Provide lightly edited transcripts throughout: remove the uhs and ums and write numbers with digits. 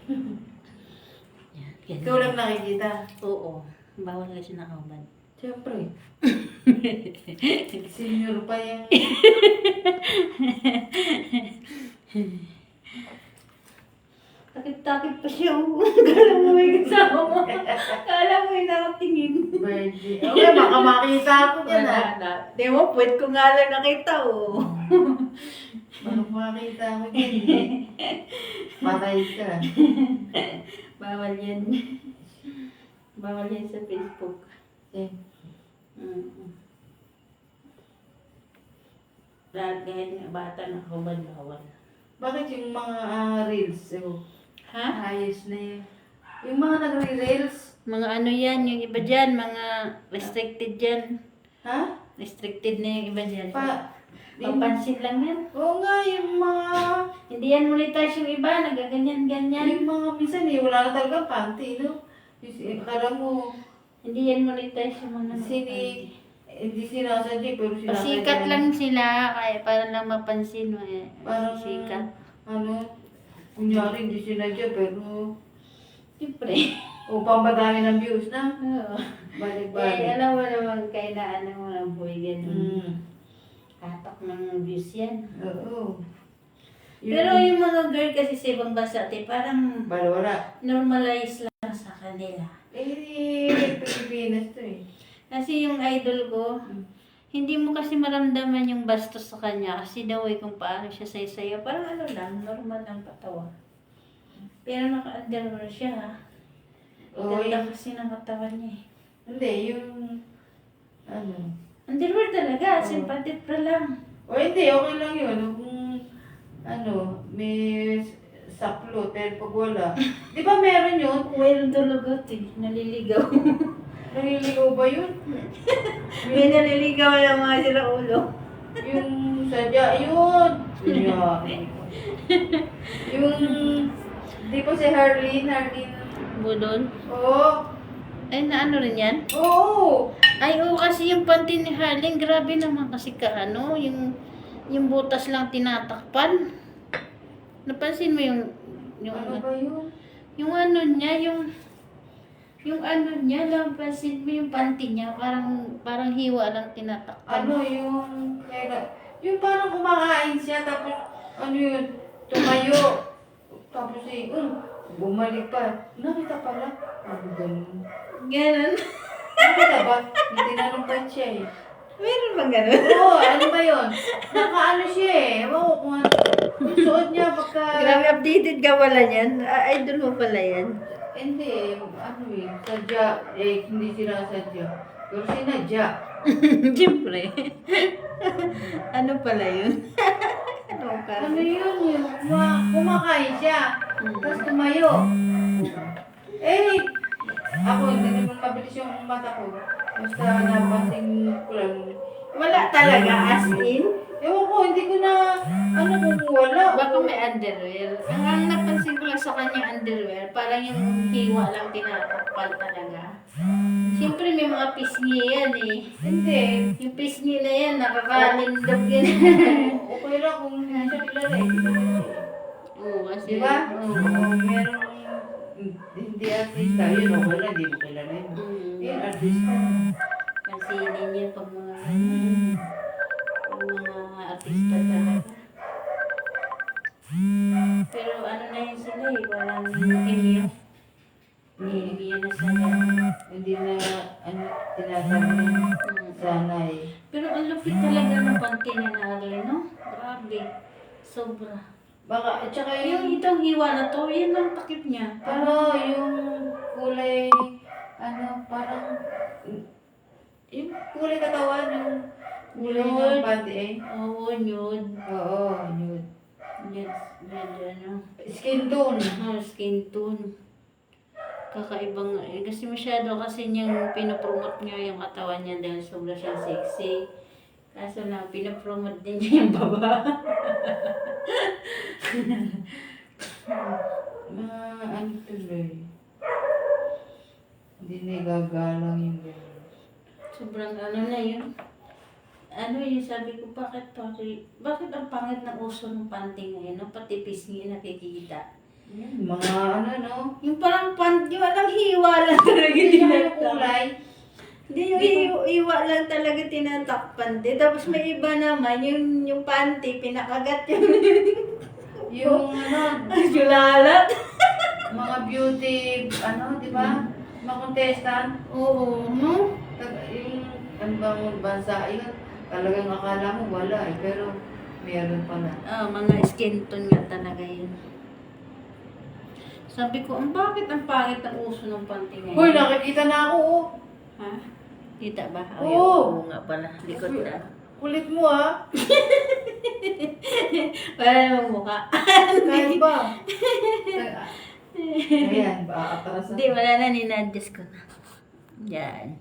Yan, Ikaw lang nakikita. Oo. Bawal kasi nakahubad. Siyempre. Senior pa yan. Takip-takip pa siya. Kala mo may kasama mo. Kala mo may nakatingin. Virgin. Okay, baka makita ako dyan Wala. Di mo, puwet ko nga lang nakita, oh. Baka makita ako dyan. Patay ka. Bawal yan. Bawal yan sa Facebook. Eh, Lahat kahit nga bata nakahubad, bawal. bakit yung mga reels? Ha? Ayos na yun. Yung mga nagre-reels. Mga ano yan, yung iba dyan, mga restricted dyan. Ha? Restricted na yung iba dyan. Yung, Papansin lang yan. oo nga, yung mga... Hindi yan monetize yung iba, nagaganyan-ganyan. Yung mga minsan wala na talaga panty, no? Akala mo, Hindi yan monetize yung mga hindi sinasadya, pero sinasadya. pasikat lang sila, kaya para lang mapansin mo eh. Parang, Sikat. Kunyari hindi sinadya, pero... Siyempre. Upang madami ng views na. Oo. Balik-balik. Alam mo naman kailangan ng mga boy ganun. Mm. Katak ng views yan. Oo. Pero yung mga girl kasi sa ibang bansa, parang Wala. normalize lang sa kanila. Pilipinas to eh. Kasi yung idol ko, hindi mo kasi maramdaman yung bastos sa kanya kasi daw kung paano siya sayo-sayo. Parang ano lang, normal lang patawa. Pero naka-underwear siya ha. Ganda kasi ng katawan niya eh. Hindi, yung... Underwear talaga, Oo. sympathetic pa lang. Hindi, okay lang yun. Kung, may saplo, pero pag wala. Di ba meron yun? Well, dulugot eh, naliligaw. Naliligaw ba yun? May naliligaw ng mga sila ulo. Yung sadya, yun. Yung... Di ba si Harleen? Budol? Oo. Ay, naano rin yan? Oo. Ay, oo, kasi yung panty ni Harling, grabe naman kasi kaano, yung butas lang tinatakpan. Napansin mo yung Ano ba yun? yung ano niya, yung ano niya, napansin mo yung panty niya, parang hiwa lang tinatakpan. Yung parang kumakain siya, tapos, tumayo. Tapos bumalik pa. Nakita pala. Ganun. Ganun. Nakita ba? May tinanong siya eh. Meron bang ganun? Oo, ano ba yun? Nakaano siya eh. Ewan ko kung ano. Yung suot niya pagka... Grabe, updated ka pala yan. Idol mo pala yan. Hindi, sadya. Hindi sinasadya. Pero sinadya. Siyempre. Ano pala yun? Ano yun yun? Kumakain siya. Tapos tumayo. Ako, hindi naman mabilis yung mata ko. Basta napansin ko lang. Wala talaga, as in. Ewan ko, hindi ko na, kung wala. Baka may underwear. Ang napansin ko lang sa kanyang underwear, parang yung hiwa lang tinatakpan talaga. Siyempre may mga pisngi yan eh. Hindi. Yung pisngi na yan, nakakalindog yan. Okay lang kung hindi siya kilala eh. Oo, kasi... Diba? Oo. Merong hindi artista. Yun, okay lang, hindi mo kilala yun. Yun, artista. Pansinin niyo pag mga ganyan. Pag mga artista talaga. Pero ano na yun sila eh, walang kimyo. Nilibigyan na sana. Hindi na, tinatanong niya. Sana eh. Pero ang lupit talaga ng panty ni Narly, no? Grabe. Sobra. Baka, at saka Yung itong hiwa na to, yan ang takip niya. yung kulay, parang, yung kulay katawan, yung kulay ng panty eh. Oo, nude. Oo, nude. Nude, ano. Skin tone. Skin tone. Kakaibang, kasi masyado kasi niyang pinopromote niya yung katawan niya dahil sobra siyang sexy. Kaso lang, pinopromote din niya yung baba. Tuloy. Hindi nagagalang yung gano'n. Sobrang ano na yun. Ano yun, sabi ko, bakit ang pangit ng uso ng panty ngayon, no? Pati pisngi nakikita. Mga ano, no? Yung parang yung walang hiwa lang talaga Hindi naman tinatakpan. kulay. Hindi yung hiwa lang talaga tinatakpan. Tapos may iba naman, yung panty, pinakagat yung Yung ano, sulalat. mga beauty, ano, di ba? Mga contestant. Oo, no? Yung, ano bang bansa, yun, talagang akala mo wala eh, pero meron pala. Mga skin tone nga talaga yun. Sabi ko, bakit ang pangit ang uso ng panty ngayon? Hoy, nakikita na ako, oh. Ha? Kita ba? Oo. Oo nga pala. Likod na. Kulit mo, ah. Wala namang mukha. Kahit ba? Ayan, aatras Hindi, wala na. Ninadjust ko na. Yan.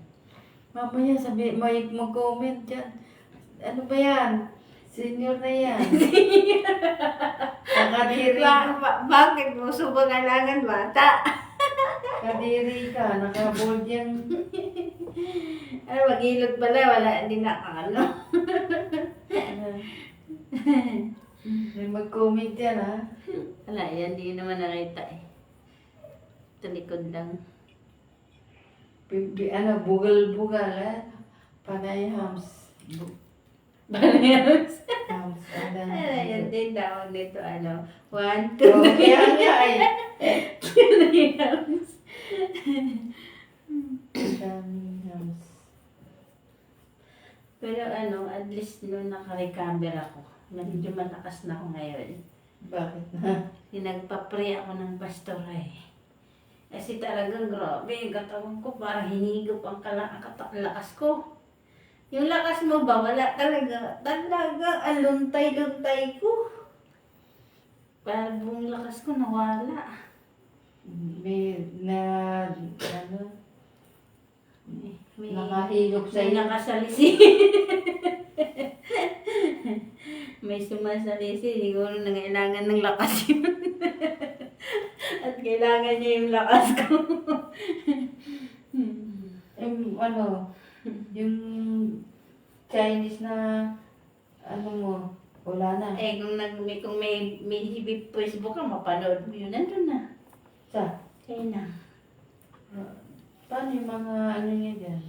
Mamaya sabi, may mag-comment dyan. Ano ba yan? Senior na yan. Nakadiri. Bakit mo? Subang alangan bata. Kadiri ka. Naka-board yan. Ano, mag-ilog pala. Wala, hindi na ano. May mag-comment yan, ha? Wala, yan. Hindi naman nakita eh. Sa likod lang. Bugal-bugal, ha? Panay hams. Banayos. Hams. Ano, yan din daw dito. 1, 2, Oh, kaya nga eh. Banayos. Daming hams. Pero at least nung naka-recover ako, medyo malakas na ako ngayon. Bakit na? Nagpa-pray ako ng pastor eh. Kasi talagang grabe, yung katawan ko parang hinigop ang lakas ko. Yung lakas mo ba, wala talaga. Talaga, ang luntay-luntay ko. Parang buong lakas ko nawala. May ano? May, Nakahigop sa may iyo. nakasalisi. May sumasalisi, siguro nangailangan ng lakas yun. At kailangan niya yung lakas ko. Ano? Yung Chinese na ano mo, wala na. Kung may Facebook ka, mapanood mo yun. Nandun na. Sa? China. Paano yung mga ano niya dyan?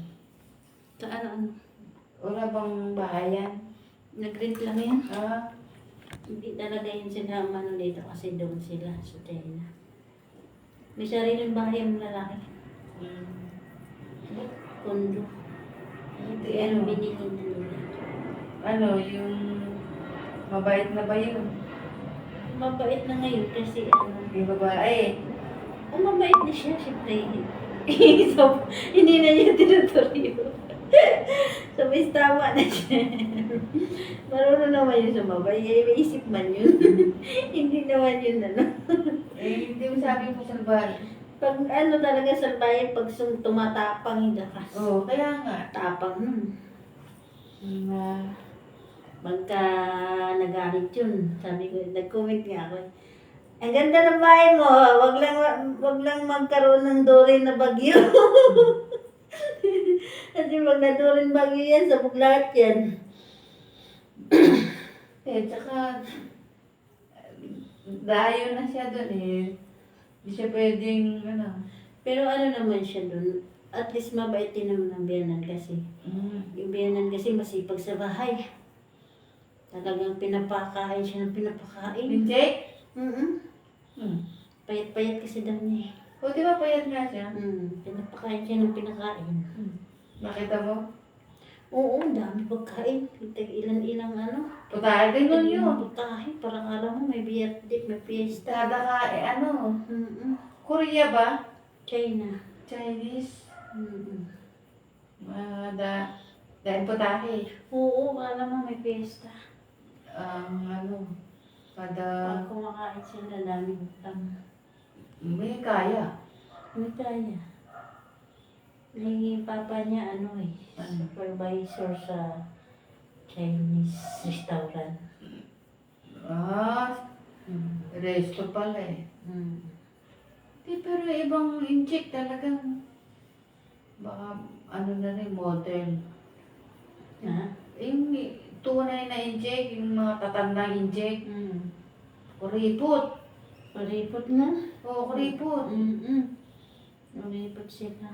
Sa ano? Wala bang bahayan? Nag-rent lang yan. Ah, Hindi talaga yun sinama dito kasi doon sila sa China. May sariling bahay ang lalaki. Kondo. hindi Pero ano. binili na nila. Ano, yung mabait na ba yun? Mabait na ngayon kasi Yung babae. mabait na siya, siyempre. So, hindi na niya tinutuloy. So, may tama na siya. Marunong naman yun sumabay. May isip man yun. Hindi naman yun Hindi mo sabi mo salbahe. Pag talaga sa bayan, pag tumatapang yung lakas. Oo, kaya nga. Tapang nun. Na, Pagka nagalit yun, sabi ko, nag-comment nga ako. Ang ganda ng bahay mo, wag lang magkaroon ng Dorin na bagyo. Kasi pag na-Dorin bagyo yan, sabog lahat yan. tsaka, dayo na siya doon eh. Hindi siya pwedeng, ano. Pero ano naman siya dun, at least mabait din naman ang biyanan kasi. Yung biyanan kasi masipag sa bahay. Talagang pinapakain siya ng pinapakain. Hindi? Payat-payat kasi daw niya. O, di ba payat nga siya? Pinapakain siya ng pinakain. Nakita mo? Oo, ang dami pagkain. Ilan-ilang Putahe din nun yun. Putahe, parang alam mo, may birthday, may fiesta. Tada ka, ano? Mm-mm. Korea ba? China. Chinese? Mm-mm. Dahil putahe. Oo, alam mo, may fiesta. Ano? Kada, Pag kumakain sila, daming utang. may kaya. May kaya. Yung papa niya, supervisor sa Chinese restaurant. Resto pala eh. Mm. Di, pero ibang incheck talagang, baka ano na rin, modern. Ha? Yung tunay na incheck, yung mga tatandang incheck, Mm. kuripot. Kuripot na. Oo, kuripot. Kuripot sila.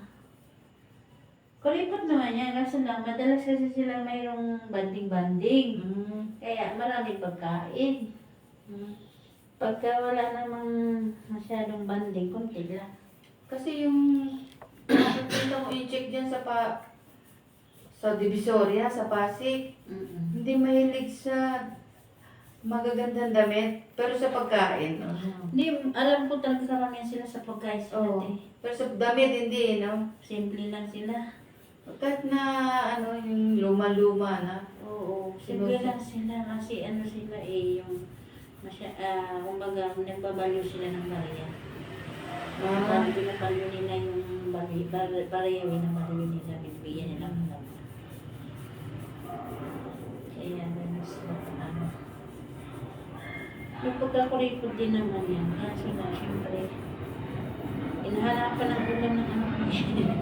Kuripot naman yan. Kaso lang, madalas kasi sila mayroong banding-banding. Kaya marami pagkain. Pagka wala namang masyadong banding, kunti lang. Kasi yung nakikita mo i-check dyan sa Divisoria, sa Pasig, hindi mahilig sa magagandang damit, pero sa pagkain. Hindi, alam ko talaga karamihan sila sa pagkain sila. Oo. Pero sa damit, hindi, no? Simple lang sila. Kahit na, yung luma-luma na. Oo, simple lang sila kasi ano sila yung kumbaga nagbabaliw sila ng bariya. Pinapaliw nila yung bariya, pinapaliw nila, binibigyan nila ng laman. Kaya ganun sila ano. Yung pagkakuripot din naman yan, kaso na syempre, inahanapan ng ulam ng anak niya.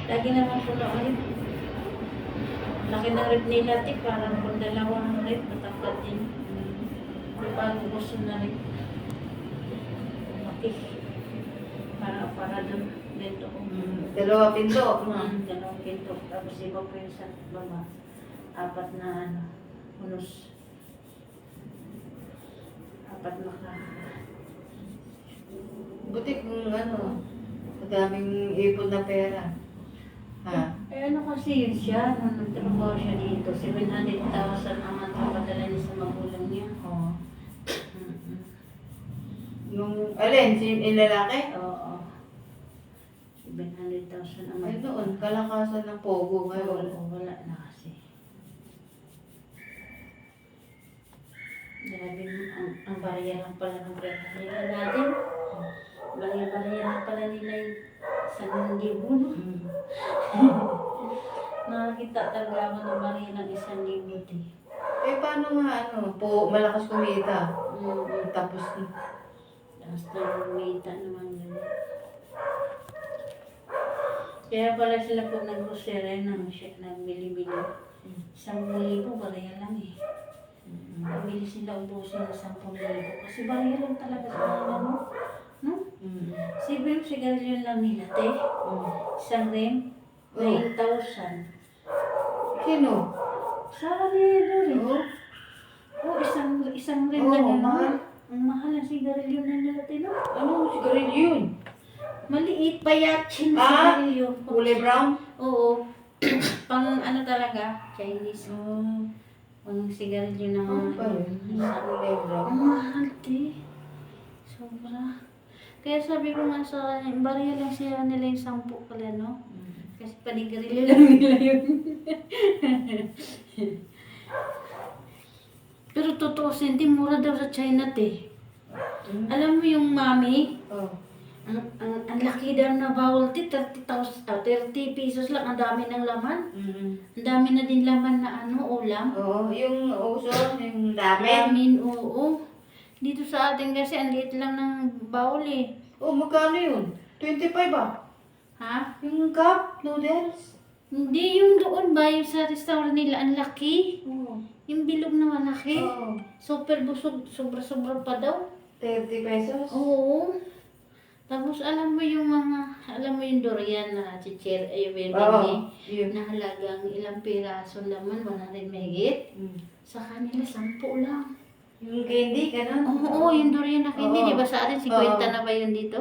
Lagi naman po na ulit. Laki ng rib nila, parang kung dalawang rib, matangkad din. Bago gusto na rin. Okay. Para doon. Dito ko. Dalawa pinto. Dalawang pinto. Tapos iba po yung sa baba. 4 na unos. 4 na ka. Buti kung madaming ipon na pera. Ha? Ano kasi yun siya, nung nagtrabaho siya dito, 700,000 ang padala niya sa magulang niya. Oo. Yung, yung lalaki? Oo. 700,000 ang Ay doon, kalakasan ng pogo ngayon. Oo, wala na kasi. Grabe ang barya lang pala ng pera nila natin. Barya lang pala nila yung 1,000, no? Nakakita talaga ako ng barya ng 1,000 eh. Eh paano nga malakas kumita? Tapos, Basta lumita naman yun. Kaya pala sila pag nag-grocery nagbili-bili. 10,000 barya lang eh. Nabili sila ubusin ng 10,000 kasi barya lang talaga sa mga no? Sibo yung sigarilyo lang nila, te. Isang rin, 9,000. Sino? Sa kanila rin. Oo, isang rin na gano'n. mahal. Ang mahal ang sigarilyo na nila, te, no? Ano sigarilyo yun? Maliit, payatsin na sigarilyo. Kulay brown? Oo. Pang ano talaga, Chinese. Pang sigarilyo na mga Kulay brown. ang mahal, te. Sobra. Kaya sabi ko nga sa kanya, barya lang sila nila yung 10 pala, no? Kasi panigarilyo lang nila yun. Pero totoo, hindi mura daw sa China, te. Alam mo yung mami, ang laki daw na bowl, te, 30 pesos lang, ang dami ng laman. Ang dami na din laman na ulam. Oo, yung uso, yung ramen. Ramen, oo. Dito sa atin kasi, ang liit lang ng bowl eh. Oh, magkano yun? 25 ba? Ha? Yung cup noodles? Hindi, yung doon ba, yung sa restaurant nila, ang laki. Oo. Yung bilog na malaki. Oo. Super busog, sobra-sobra pa daw. 30 pesos? Oo. Tapos alam mo yung durian na chichir, yung Oo. na halagang ilang piraso naman, wala rin mahigit. Sa kanila, 10 lang. Yung candy, ganun? Oo, yung durian na candy, Oo. di ba sa atin, 50 Oo. na ba yun dito?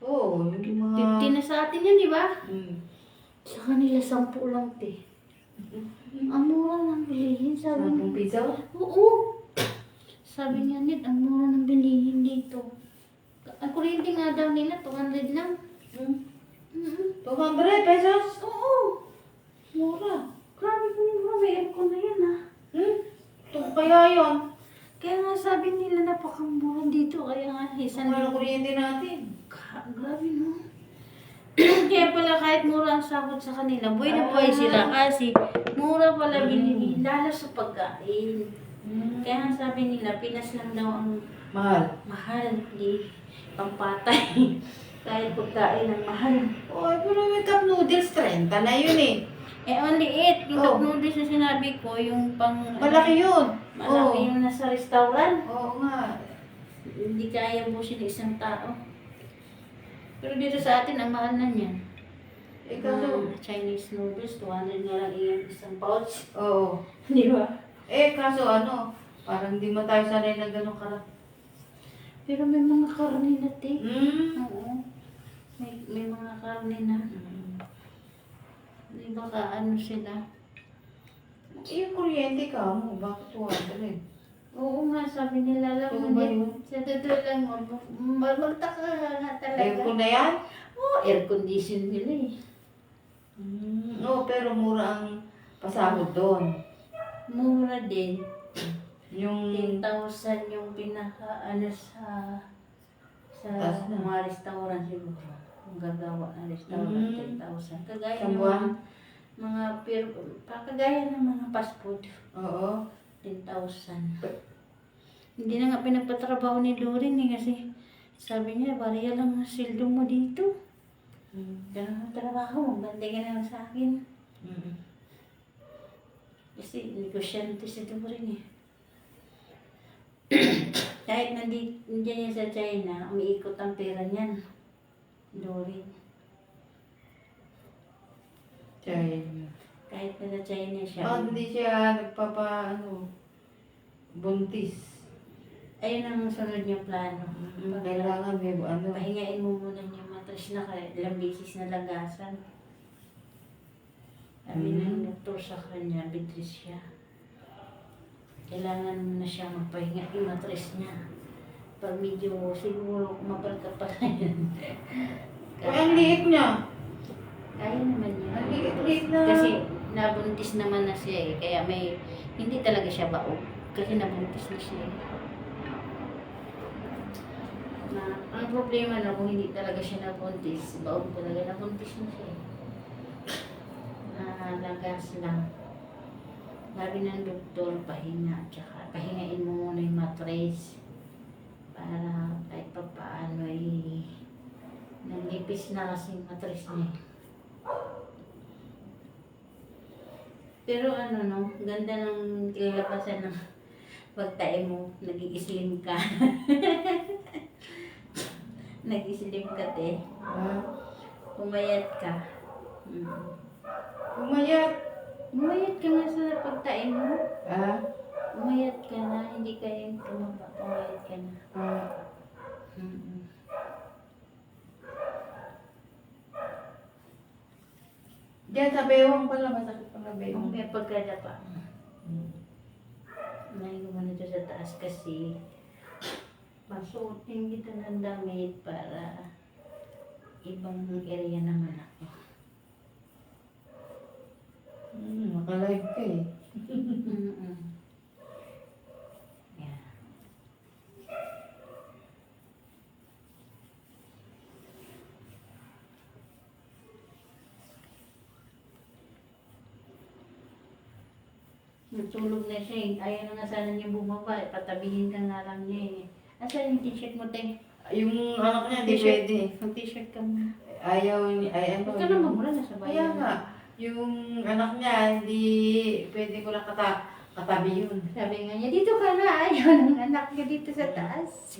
Oo, yung mga... 50 na sa atin yan, di ba? Mm. Sa kanila, 10 lang, te. Ang mura ng bilihin, sabi niya. 10 piso? Oo. Sabi niya, Ned, ang mura ng bilihin dito. Ang kuryente nga daw nila, 200 lang. 200 pesos? Oo. Mura. Grabe ko mura, may aircon na yan ah. Kaya yun. Kaya nga sabi nila, napakamura dito. Kaya nga, isang Ano kuryente natin? Grabe no. Kaya pala kahit mura ang sahod sa kanila, buhay na buhay sila kasi mura pala bilihin, lalo sa pagkain. Kaya nga sabi nila, Pinas lang daw ang mahal, hindi pampatay. Kahit pagkain ang mahal. Oh, pero may cup noodles, 30 na yun eh. Ang liit. Yung Oh. cup noodles na sinabi ko, yung pang... Malaki yun. Malaki yung nasa restaurant. Oo nga. Hindi kaya busin ng isang tao. Pero dito sa atin, ang mahal na niyan. Eh, kaso, Chinese noodles, 200 na lang iyan isang pouch. oo. Di ba? Eh, kaso ano, parang di mo tayo sanay na gano'ng karat. Pero may mga karne na, te. Mm. Oo. May mga karne na. Di ba ka ano sila? Yung kuryente ka mo, bakit 200? Oo nga, sabi nila lang Oo mo ba din. yun? Sa totoo lang, magtaka ka nga talaga. Aircon na yan? Oo, air condition nila eh. Oo, pero mura ang pasahod doon. Mura din. Yung 10,000 yung pinaka ano sa Taas na. mga restaurant siguro. Kung gagawa ng restaurant, 10,000. Kagaya Isang ng buwan? mga kagaya ng mga fast food, Oo. 10,000. Hindi na nga pinagpatrabaho ni Lorin eh kasi sabi niya, bariya lang ang sildo mo dito. Ganun ang trabaho, banday ka na lang sa akin. Kasi negosyante si Lorin eh. Kahit nandiyan yan sa China, umiikot ang pera niyan. Lorin. China. Kahit na sa China siya. Oh, hindi siya buntis. Ayun ang sunod niyang plano. Kailangan may Pahingain mo muna yung matras na ilang beses na lagasan. Sabi ng doktor sa kanya, bitris siya. Kailangan mo na siya magpahinga yung matras niya. Pag medyo siguro kumapal ka pa na yan. Ang liit niya. Kaya naman niya. Ang liit na. Kasi nabuntis naman na siya eh. Kaya hindi talaga siya baog. Kasi nabuntis na siya eh. Ang problema na kung hindi talaga siya nabuntis, baog talaga, nabuntis na siya eh. Lagas lang. Sabi ng doktor, pahinga, tsaka pahingain mo muna yung mattress para kahit pa paano ay nalipis na kasi yung mattress niya. Pero ano no, ganda ng kilabasan ng pagtae mo, nag-i-slim ka. Nag-i-slim ka te. Pumayat ka. Umayat. Umayat ka nga sa pagtae mo. Umayat ka na, hindi ka yung tumaba. Umayat ka na. Diyan sa bewang pala, masakit pala bewang. May pagkada pa. Nahingo mo nito sa taas kasi masuotin kita ng damit para ibang area naman ako. Makalive ka eh. Yeah. Natulog na siya eh. Ayaw na nga sana niya bumaba eh. Patabihin ka nga lang niya eh. Asan yung t-shirt mo, te? Yung anak niya, hindi T-shirt. pwede. Mag-t-shirt ka muna. Ayaw niya, Huwag ka na magmura na sa Kaya bayan. nga, yung anak niya, hindi pwede ko lang katabi yun. Sabi nga niya, dito ka na. Ayaw ng anak niya dito sa taas.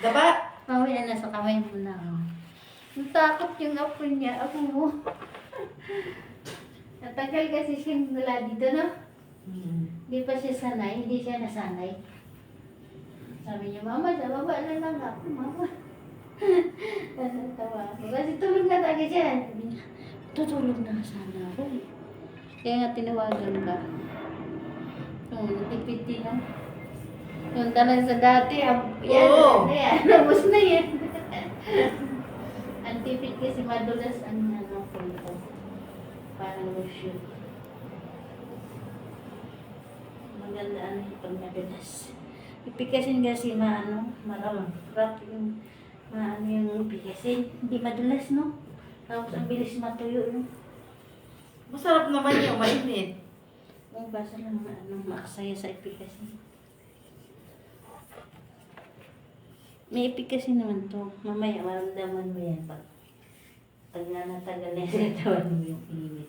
Diba? Mamaya na sa kamay mo na. Natakot yung apo niya. Ako mo. Natagal kasi siyang wala dito, no? Hindi pa siya sanay. Hindi siya nasanay. Sabi niya, Mama, sa baba na lang ako, Mama. Tawa ako. Kasi tulog na talaga siya. Sabi niya, tutulog na sana ako eh. Kaya nga tinawagan ka. Natipiti na. Yung tanan sa dati, yan, Oo. nabos na yan. Ang tipid kasi madulas ang pulpo. Parang lotion. Maganda ang pag madulas. Ipikasin kasi marap yung yung ipikasin. Hindi madulas, no? Tapos ang bilis matuyo, no? Masarap naman yung mainit. Oh, basta lang makasaya sa ipikasin. May ipikasin naman to. Mamaya, maramdaman mo yan pag natagal na sa tawan mo yung init.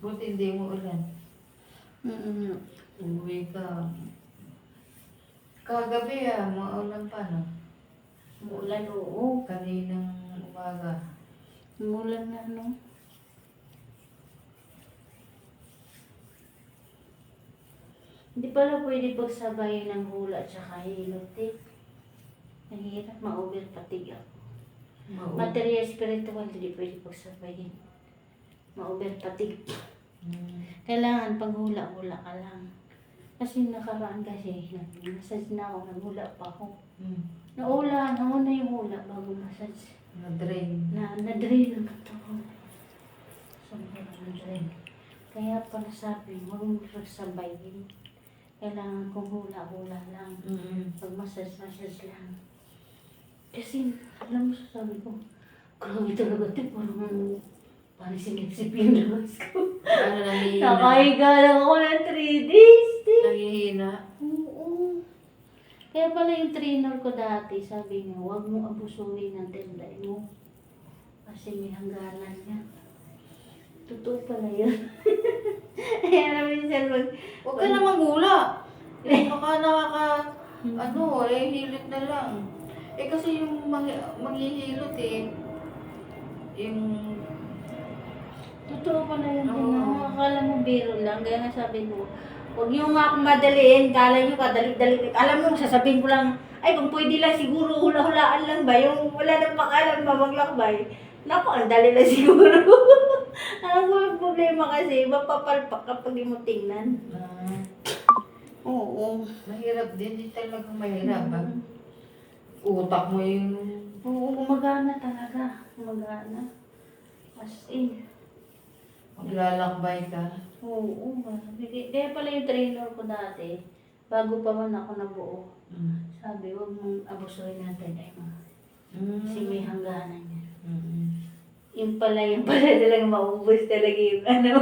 Buti hindi mo ulan. Mm. Uwi ka. Kagabi maulan pa no? Umulan, oo. Kaninang umaga. Umulan na, no? Hindi pala pwede pagsabayin ng hula at saka hilot eh. Mahirap, ma-over fatigue ako. Material spiritual, hindi pwede pagsabayin. Ma-over fatigue. Kailangan pag hula-hula ka lang. Kasi nakaraan kasi, nag-massage na ako, naghula pa ako. Naula, nauna yung hula bago massage. Na-drain. Na-drain ang katawan. Sobrang na-drain. Kaya pala sabi, huwag mo pagsabayin. Kailangan kong hula-hula lang. Pag-massage lang. Kasi, alam mo, sabi ko, grabe talaga ito, parang singit-sipin na ko. Ano nangihina? Nakahiga lang ako ng 3 days. Nangihina? Oo. Kaya pala yung trainer ko dati, sabi niya, huwag mo abusuhin ang tenday mo. Kasi may hangganan niya. Totoo pala yun. Kaya namin siya Huwag ka na maghula. Baka hilit na lang. Kasi yung maghihilot yung... Totoo pala yun. Oo. Akala mo biro lang. Kaya nga sabi ko, huwag niyo nga akong madaliin. Kala niyo kadali-dali. Alam mo, sasabihin ko lang, ay kung pwede lang siguro hula-hulaan lang ba? Yung wala nang pakalam ba maglakbay. Naku, ang dali lang siguro. Alam mo yung problema kasi, mapapalpak kapag di mo tingnan. Oo. Mahirap din. Di talagang mahirap. Utak mo yung... Oo, gumagana talaga. Gumagana. As in. Maglalakbay ka. Oo. Kaya pala yung trainer ko dati, bago pa man ako nabuo, sabi, huwag mong abusuhin natin ay mga. Kasi may hangganan niya. Yung pala talagang maubos talaga yung ano.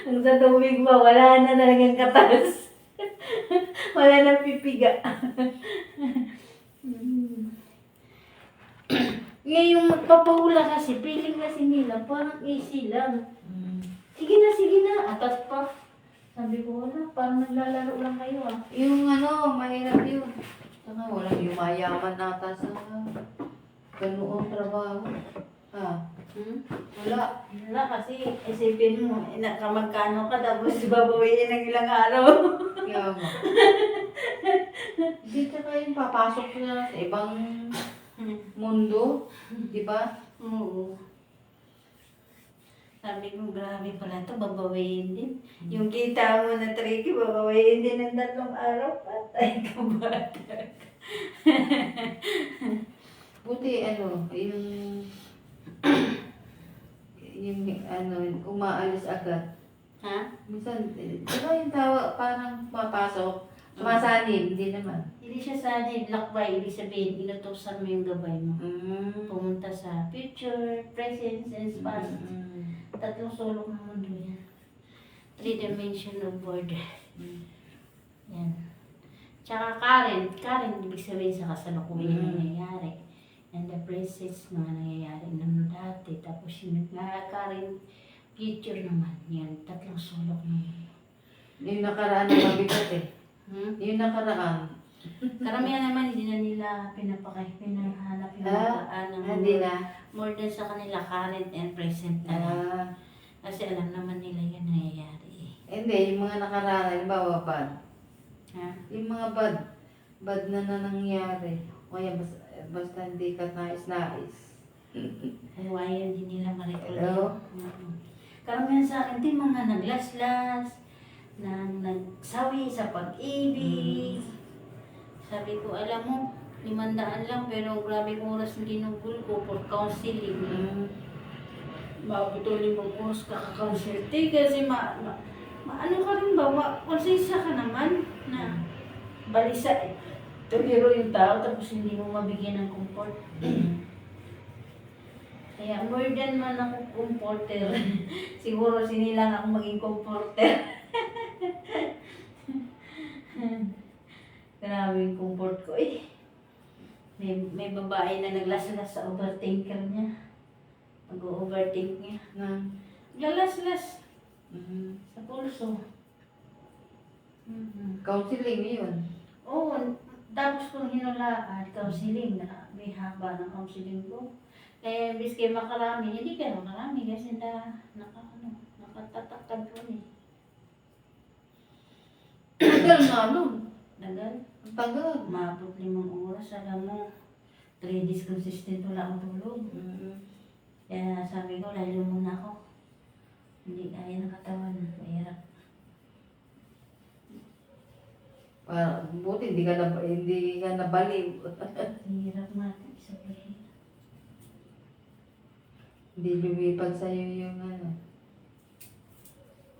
Kung sa tubig ba, wala na talagang katas. Wala nang pipiga. Ngayong magpapahula kasi, feeling kasi nila, parang easy lang. Sige na, atat pa. Sabi ko, wala, parang naglalaro lang kayo Yung mahirap yun. Saka walang yumayaman nata sa ganoong trabaho. Wala. Wala kasi, isipin mo, nakamagkano ka, tapos babawiin ng ilang araw. Kaya nga. Hindi ka yung papasok na sa ibang mundo. Di ba? Oo. Sabi ko, grabe pala ito, babawiin din. Yung kita mo na tricky, babawiin din ng 3 araw, patay ka bata. Buti umaalis agad. Ha? Minsan, di ba yung tawa parang mapasok, sumasanib, hindi naman. Hindi siya sanay, lakbay, ibig sabihin, inutusan mo yung gabay mo. Pumunta sa future, present, and past. 3 sulok ng mundo yan. 3-dimensional border. Yan. Tsaka current, ibig sabihin sa kasalukuyan yung nangyayari. And the presence mga nangyayari ng dati. Tapos yung current future naman. Yan, 3 sulok naman. Yung nakaraan na mabigat Yung nakaraan. Karamihan naman, hindi na nila pinahanap yung nakaraan ng Hindi na. more than sa kanila current and present na lang. Kasi alam naman nila yan nangyayari. Hindi, yung mga nakaraan, halimbawa bad. Ha? Yung mga bad na nangyari. O kaya basta hindi ka nais-nais. Hawayan din nila ma-recall. Hello? Karamihan sa akin, din mga naglaslas, na nagsawi sa pag-ibig. Sabi ko, alam mo, 500 lang, pero grabe kong oras na ginugol ko for counseling. Mabot 5 oras kaka-consulting kasi ano ka rin ba, konsensya ka naman na balisa tuliro yung tao tapos hindi mo mabigyan ng comfort. Kaya more than man ako comforter, siguro sinilang ako maging comforter. Grabe yung comfort ko May babae na naglaslas sa overthinker niya. Nag-overtake niya. Na. Lalas-las Mhm. sa pulso. Counseling yun. Oo, tapos kung hinulaan, counseling na may haba ng counseling ko. Eh, biski makarami, hindi ka makarami kasi nakatatakad ko eh. Tagal na nun. Tagal. Ang tagal. Umabot 5 oras, alam mo, 3 days consistent wala akong tulog. Mhm. Kaya sabi ko, lalo muna ako. Hindi kaya ng katawan, mahirap. Buti hindi ka nabaliw. Mahirap natin sabihin. Hindi lumipad sa'yo yung ano.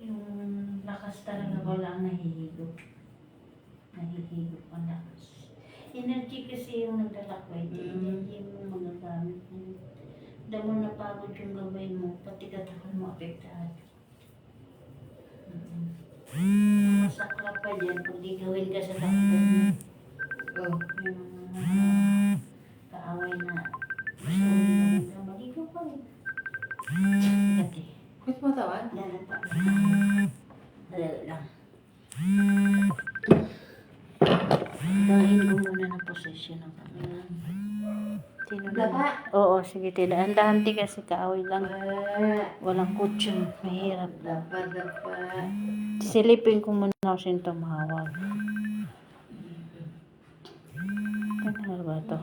Yung lakas talaga wala ang nahihigop. Nahihigop ang lakas. Energy kasi yung nagdala ko. Energy yung mga gamit mo. Damo napagod yung gabay mo, pati katawan mo apektado. Masakla pa dyan pag di gawin ka sa takbo mo. Oh. Yung mga kaaway na gusto mo gawin ka, maligo pa rin. Dati. Bakit matawan? Lalo pa. Dali lang. Dahin ko muna ng posisyon ng camera. Dapa. Oo, sige, tindahan kasi kaaway lang. Walang kutsyon, mahirap. Dapa. Silipin ko muna ako sin tumawag. Ano ba ito?